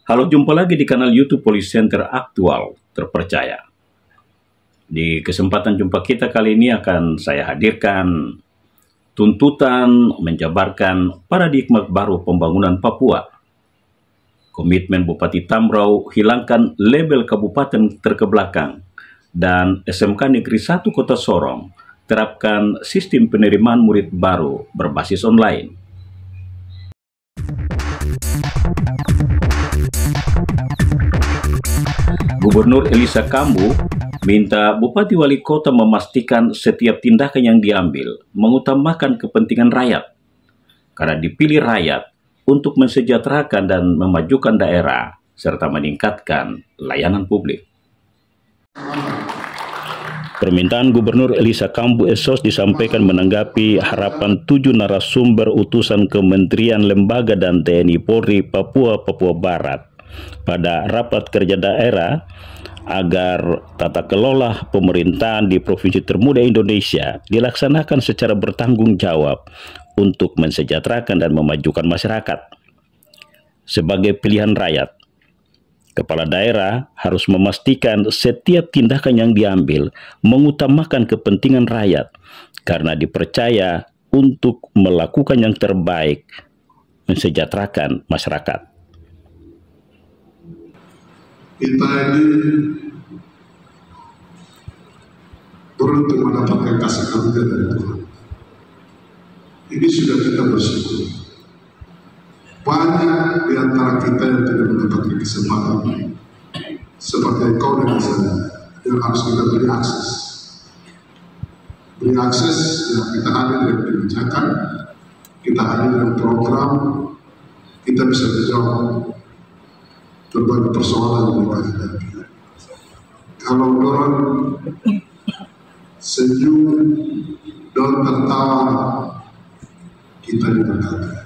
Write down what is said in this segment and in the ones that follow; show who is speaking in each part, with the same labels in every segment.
Speaker 1: Halo, jumpa lagi di kanal YouTube Police Center Aktual Terpercaya. Di kesempatan jumpa kita kali ini akan saya hadirkan tuntutan menjabarkan paradigma baru pembangunan Papua. Komitmen Bupati Tambrau hilangkan label kabupaten terkebelakang, dan SMK Negeri 1 Kota Sorong terapkan sistem penerimaan murid baru berbasis online. Gubernur Elisa Kambu minta Bupati Wali Kota memastikan setiap tindakan yang diambil mengutamakan kepentingan rakyat, karena dipilih rakyat untuk mensejahterakan dan memajukan daerah serta meningkatkan layanan publik. Permintaan Gubernur Elisa Kambu Esos disampaikan menanggapi harapan 7 narasumber utusan Kementerian Lembaga dan TNI Polri Papua Barat pada rapat kerja daerah agar tata kelola pemerintahan di provinsi termuda Indonesia dilaksanakan secara bertanggung jawab untuk mensejahterakan dan memajukan masyarakat. Sebagai pilihan rakyat, kepala daerah harus memastikan setiap tindakan yang diambil mengutamakan kepentingan rakyat karena dipercaya untuk melakukan yang terbaik mensejahterakan masyarakat.
Speaker 2: Kita ini beruntung mendapatkan kasih karunia dari Tuhan. Ini sudah kita bersyukur. Banyak di antara kita yang tidak mendapatkan kesempatan seperti engkau dan saya yang harus kita beri akses. Beri akses yang kita hadir dengan kebijakan, kita hadir dengan program, kita bisa menjawab berbagai persoalan yang kita hadapi. Kalau orang senyum dan tertawa, kita diberkati.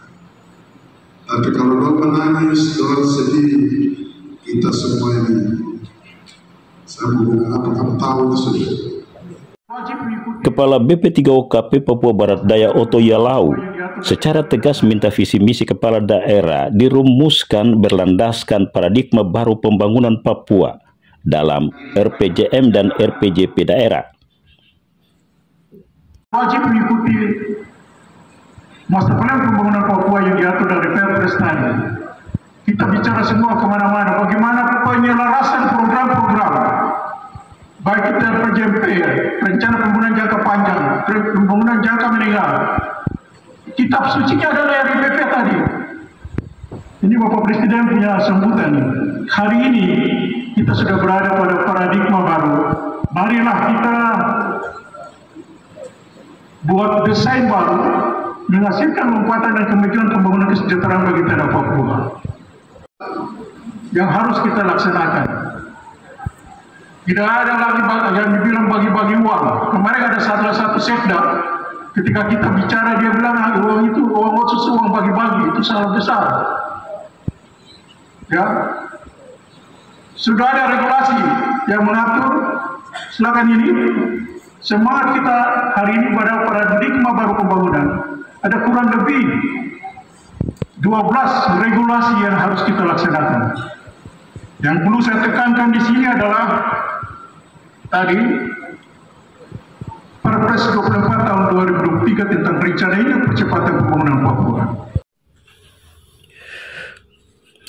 Speaker 2: Tapi kalau orang menangis, orang sedih, kita semua ini, saya mau apa kamu tahu sudah.
Speaker 1: Kepala BP3OKP Papua Barat Daya Oto Yalau secara tegas minta visi misi kepala daerah dirumuskan berlandaskan paradigma baru pembangunan Papua dalam RPJM dan RPJP daerah.
Speaker 3: Wajib mengikuti master plan pembangunan Papua yang diatur dari Perpres tadi. Kita bicara semua kemana-mana, bagaimana penyelarasan program-program, baik itu RPJMP, rencana pembangunan jangka panjang, pembangunan jangka menengah. Kitab sucinya adalah RPJP tadi. Ini Bapak Presiden punya sambutan. Hari ini kita sudah berada pada paradigma baru. Marilah kita buat desain baru, menghasilkan lompatan dan kemajuan pembangunan kesejahteraan bagi tanah Papua yang harus kita laksanakan. Tidak ada lagi yang dibilang bagi-bagi uang. Kemarin ada salah satu sekda, ketika kita bicara dia bilang uang itu uang otsus, uang bagi-bagi, itu salah besar. Ya, sudah ada regulasi yang mengatur. Silakan ini. Semangat kita hari ini pada paradigma baru pembangunan. Ada kurang lebih 12 regulasi yang harus kita laksanakan. Yang perlu saya tekankan di sini adalah tadi Perpres 24 tahun 2023 tentang rencananya percepatan pembangunan Papua.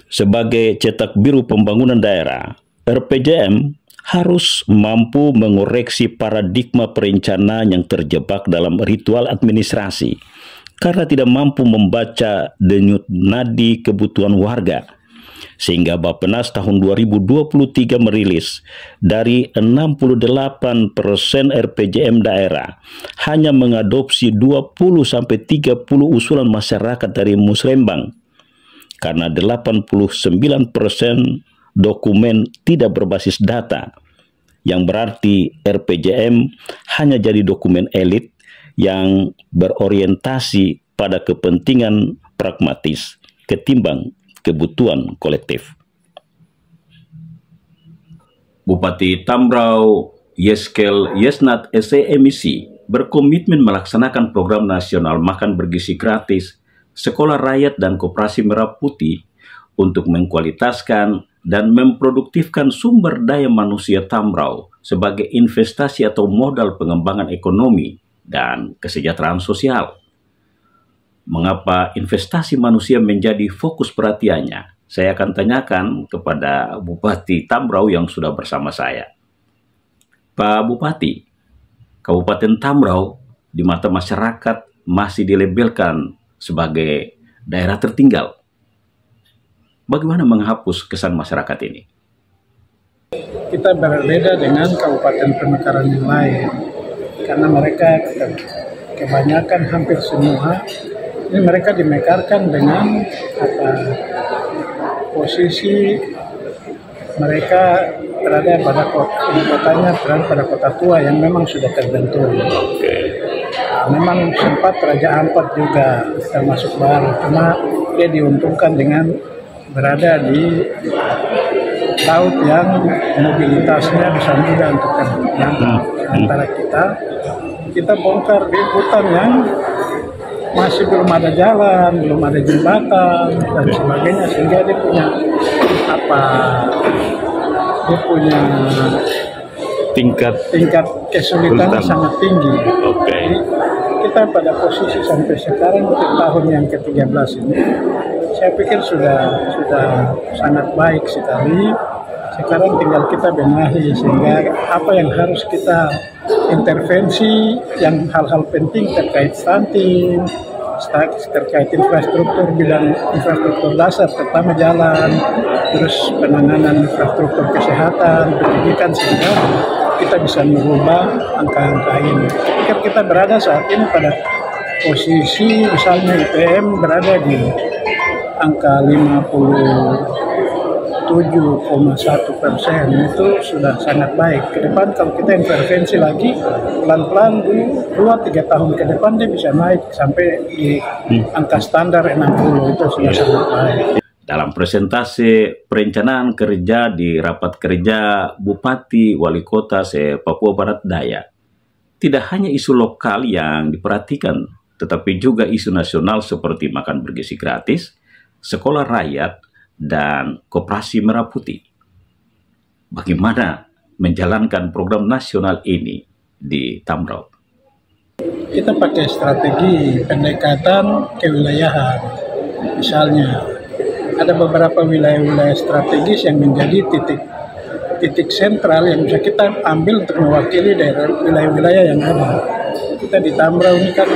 Speaker 1: Sebagai cetak biru pembangunan daerah, RPJM harus mampu mengoreksi paradigma perencanaan yang terjebak dalam ritual administrasi karena tidak mampu membaca denyut nadi kebutuhan warga. Sehingga Bappenas tahun 2023 merilis dari 68% RPJM daerah hanya mengadopsi 20-30 usulan masyarakat dari Musrembang karena 89% dokumen tidak berbasis data, yang berarti RPJM hanya jadi dokumen elit yang berorientasi pada kepentingan pragmatis ketimbang kebutuhan kolektif. Bupati Tambrau Yeskel Yesnat SEMC berkomitmen melaksanakan program nasional makan bergizi gratis, sekolah rakyat dan koperasi merah putih untuk mengkualitaskan dan memproduktifkan sumber daya manusia Tambrau sebagai investasi atau modal pengembangan ekonomi dan kesejahteraan sosial. Mengapa investasi manusia menjadi fokus perhatiannya? Saya akan tanyakan kepada Bupati Tambrau yang sudah bersama saya. Pak Bupati, Kabupaten Tambrau di mata masyarakat masih dilabelkan sebagai daerah tertinggal. Bagaimana menghapus kesan masyarakat ini?
Speaker 4: Kita berbeda dengan kabupaten pemekaran yang lain, karena mereka kebanyakan hampir semua ini mereka dimekarkan dengan posisi mereka berada pada kotanya, berada pada kota tua yang memang sudah terbentuk. Memang sempat Raja Ampat juga termasuk baru, cuma dia diuntungkan dengan berada di laut yang mobilitasnya bisa mudah untuk terjangkau. Antara kita bongkar di hutan yang masih belum ada jalan, belum ada jembatan dan sebagainya, sehingga dia punya tingkat kesulitan sangat tinggi. Jadi, kita pada posisi sampai sekarang untuk tahun yang ke-13 ini, saya pikir sudah sangat baik sekali. Sekarang tinggal kita benahi sehingga apa yang harus kita intervensi, yang hal-hal penting terkait stunting, terkait infrastruktur, bidang infrastruktur dasar, terutama jalan, terus penanganan infrastruktur kesehatan, pendidikan, sehingga kita bisa merubah angka-angka ini. Ketika kita berada saat ini pada posisi misalnya IPM berada di angka 57,1%, itu sudah sangat baik. Ke depan kalau kita intervensi lagi pelan-pelan di 2-3 tahun ke depan dia bisa naik sampai di angka standar 60, itu sudah sangat baik.
Speaker 1: Dalam presentasi perencanaan kerja di rapat kerja Bupati Wali Kota Papua Barat Daya, tidak hanya isu lokal yang diperhatikan, tetapi juga isu nasional seperti makan bergizi gratis, sekolah rakyat, dan koperasi Merah Putih. Bagaimana menjalankan program nasional ini di Tambrau?
Speaker 4: Kita pakai strategi pendekatan kewilayahan. Misalnya, ada beberapa wilayah-wilayah strategis yang menjadi titik sentral yang bisa kita ambil untuk mewakili daerah wilayah-wilayah yang ada. Kita di Tambrau ini kan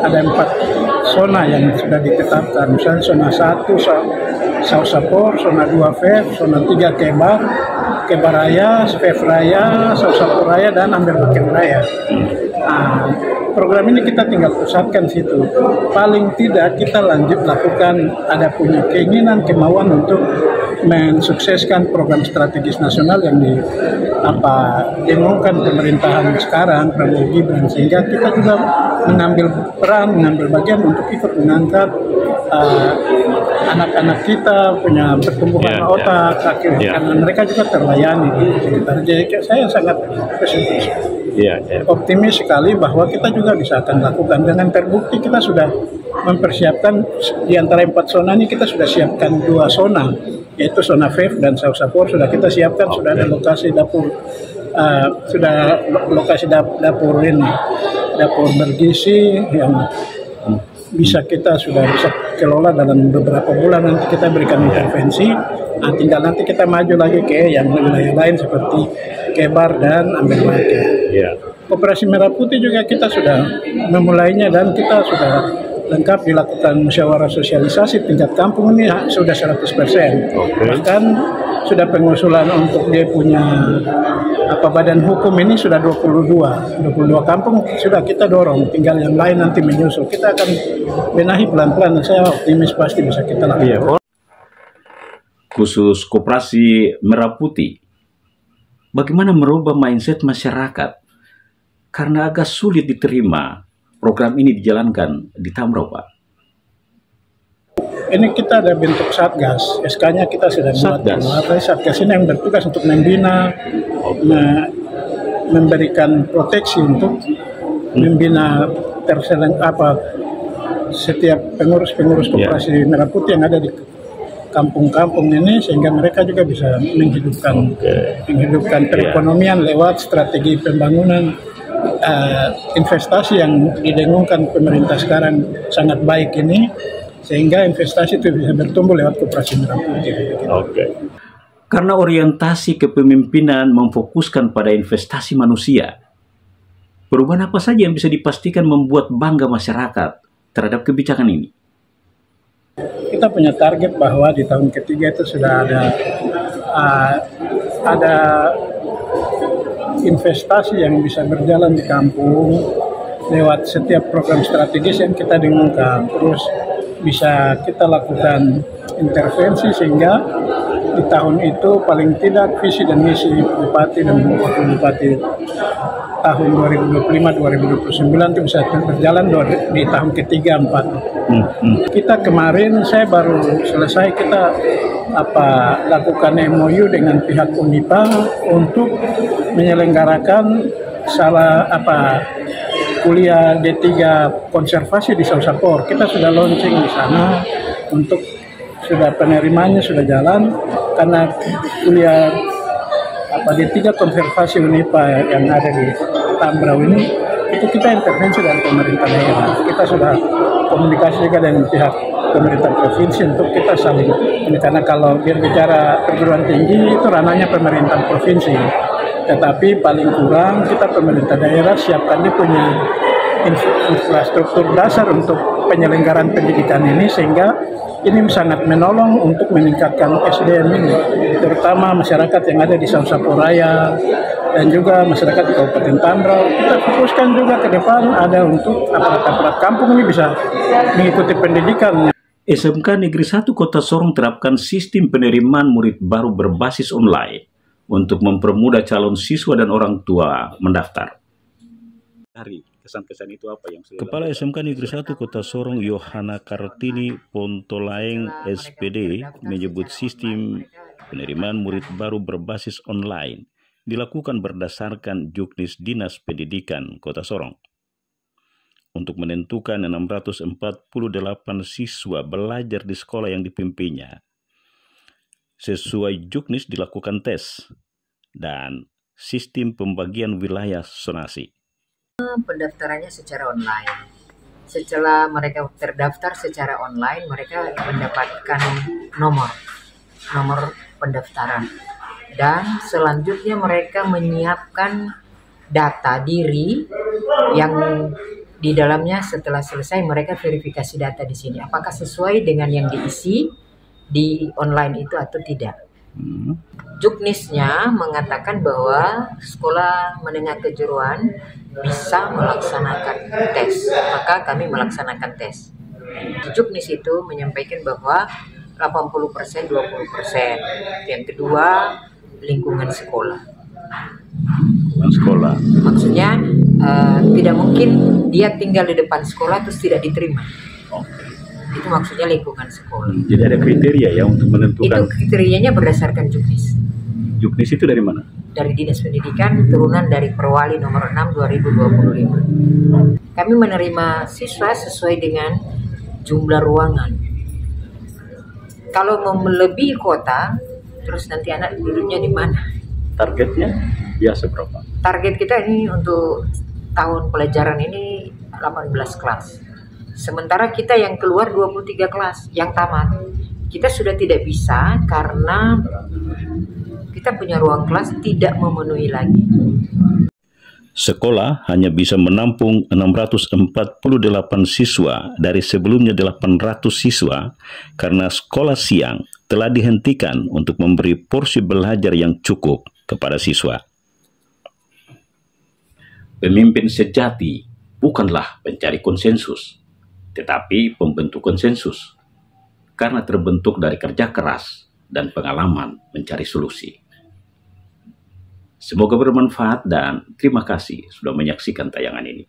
Speaker 4: ada 4 zona yang sudah ditetapkan. Misalnya zona 1 Sausapor, zona 2 FEF, zona 3 Kebar Raya, FEF Raya, Sausapor Raya, dan Amberbaken Raya. Nah, program ini kita tinggal pusatkan situ. Paling tidak kita lanjut lakukan, ada punya keinginan, kemauan untuk mensukseskan program strategis nasional yang diumumkan pemerintahan sekarang, Prabowo Gibran, sehingga kita juga mengambil peran, mengambil bagian untuk ikut mengangkat anak-anak kita punya pertumbuhan otak, karena mereka juga terlayani di sekitar. Jadi saya sangat optimis sekali bahwa kita juga bisa akan lakukan. Dengan terbukti kita sudah mempersiapkan di antara 4 zona ini, kita sudah siapkan 2 zona, yaitu zona FEF dan Sausapor sudah kita siapkan. Sudah ada lokasi dapur, dapur bergizi yang bisa kelola dalam beberapa bulan. Nanti kita berikan intervensi. Nah, tinggal nanti kita maju lagi ke yang wilayah lain seperti Kebar dan Amberbaken. Koperasi Merah Putih juga kita sudah memulainya dan kita sudah lengkap dilakukan musyawarah sosialisasi tingkat kampung ini sudah 100%. Bahkan sudah pengusulan untuk dia punya badan hukum ini sudah 22 kampung sudah kita dorong, tinggal yang lain nanti menyusul. Kita akan benahi pelan-pelan, saya optimis pasti bisa kita lakukan.
Speaker 1: Khusus Koperasi Merah Putih, bagaimana merubah mindset masyarakat? Karena agak sulit diterima program ini dijalankan di Tambrau, Pak.
Speaker 4: Ini kita ada bentuk satgas, SK-nya kita sudah buat. Satgas ini yang bertugas untuk membina, memberikan proteksi untuk membina setiap pengurus Koperasi Merah Putih yang ada di kampung-kampung ini sehingga mereka juga bisa menghidupkan perekonomian lewat strategi pembangunan investasi yang didengungkan pemerintah sekarang sangat baik ini, sehingga investasi itu bisa bertumbuh lewat koperasi merah putih.
Speaker 1: Karena orientasi kepemimpinan memfokuskan pada investasi manusia, perubahan apa saja yang bisa dipastikan membuat bangga masyarakat terhadap kebijakan ini?
Speaker 4: Kita punya target bahwa di tahun ketiga itu sudah ada investasi yang bisa berjalan di kampung lewat setiap program strategis yang kita dengungkan. Terus bisa kita lakukan intervensi sehingga di tahun itu paling tidak visi dan misi Bupati dan Wakil Bupati tahun 2025-2029 itu bisa berjalan di tahun ketiga 4. Kita kemarin saya baru selesai kita lakukan MOU dengan pihak UNIPA untuk menyelenggarakan kuliah D3 konservasi di Sausapor. Kita sudah launching di sana untuk sudah penerimanya sudah jalan karena kuliah D3 konservasi UNIPA yang ada di Tambrau ini itu kita intervensi dari pemerintah daerah. Kita sudah komunikasi juga dengan pihak pemerintah provinsi untuk kita saling ini, karena kalau bicara perguruan tinggi itu ranahnya pemerintah provinsi, tetapi paling kurang kita pemerintah daerah siapkan dia punya infrastruktur dasar untuk penyelenggaraan pendidikan ini, sehingga ini sangat menolong untuk meningkatkan SDM ini, terutama masyarakat yang ada di Sausaporaya dan juga masyarakat di Kabupaten Tambrau. Kita fokuskan juga ke depan ada untuk aparat-aparat kampung ini bisa mengikuti pendidikan.
Speaker 1: SMK Negeri 1 Kota Sorong terapkan sistem penerimaan murid baru berbasis online untuk mempermudah calon siswa dan orang tua mendaftar. Kesan-kesan itu apa yang Kepala SMK Negeri 1 Kota Sorong Yohana Kartini Pontolaeng SPD menyebut sistem penerimaan murid baru berbasis online dilakukan berdasarkan juknis Dinas Pendidikan Kota Sorong. Untuk menentukan 648 siswa belajar di sekolah yang dipimpinnya. Sesuai juknis dilakukan tes dan sistem pembagian wilayah zonasi.
Speaker 5: Pendaftarannya secara online. Setelah mereka terdaftar secara online, mereka mendapatkan nomor pendaftaran. Dan selanjutnya mereka menyiapkan data diri yang di dalamnya setelah selesai mereka verifikasi data di sini. Apakah sesuai dengan yang diisi di online itu atau tidak. Juknisnya mengatakan bahwa sekolah menengah kejuruan bisa melaksanakan tes, maka kami melaksanakan tes. Juknis itu menyampaikan bahwa 80% 20%. Yang kedua, lingkungan sekolah. Maksudnya tidak mungkin dia tinggal di depan sekolah terus tidak diterima. Itu maksudnya lingkungan sekolah.
Speaker 1: Jadi ada kriteria ya untuk menentukan.
Speaker 5: Itu kriterianya berdasarkan juknis.
Speaker 1: Juknis itu dari mana?
Speaker 5: Dari Dinas Pendidikan, turunan dari Perwali nomor 6 2025. Kami menerima siswa sesuai dengan jumlah ruangan. Kalau melebihi kuota, terus nanti anak duduknya di mana?
Speaker 1: Targetnya biasa berapa?
Speaker 5: Target kita ini untuk tahun pelajaran ini 18 kelas. Sementara kita yang keluar 23 kelas yang tamat. Kita sudah tidak bisa karena kita punya ruang kelas tidak memenuhi lagi.
Speaker 1: Sekolah hanya bisa menampung 648 siswa dari sebelumnya 800 siswa karena sekolah siang telah dihentikan untuk memberi porsi belajar yang cukup kepada siswa. Pemimpin sejati bukanlah pencari konsensus, tetapi pembentuk konsensus, karena terbentuk dari kerja keras dan pengalaman mencari solusi. Semoga bermanfaat dan terima kasih sudah menyaksikan tayangan ini.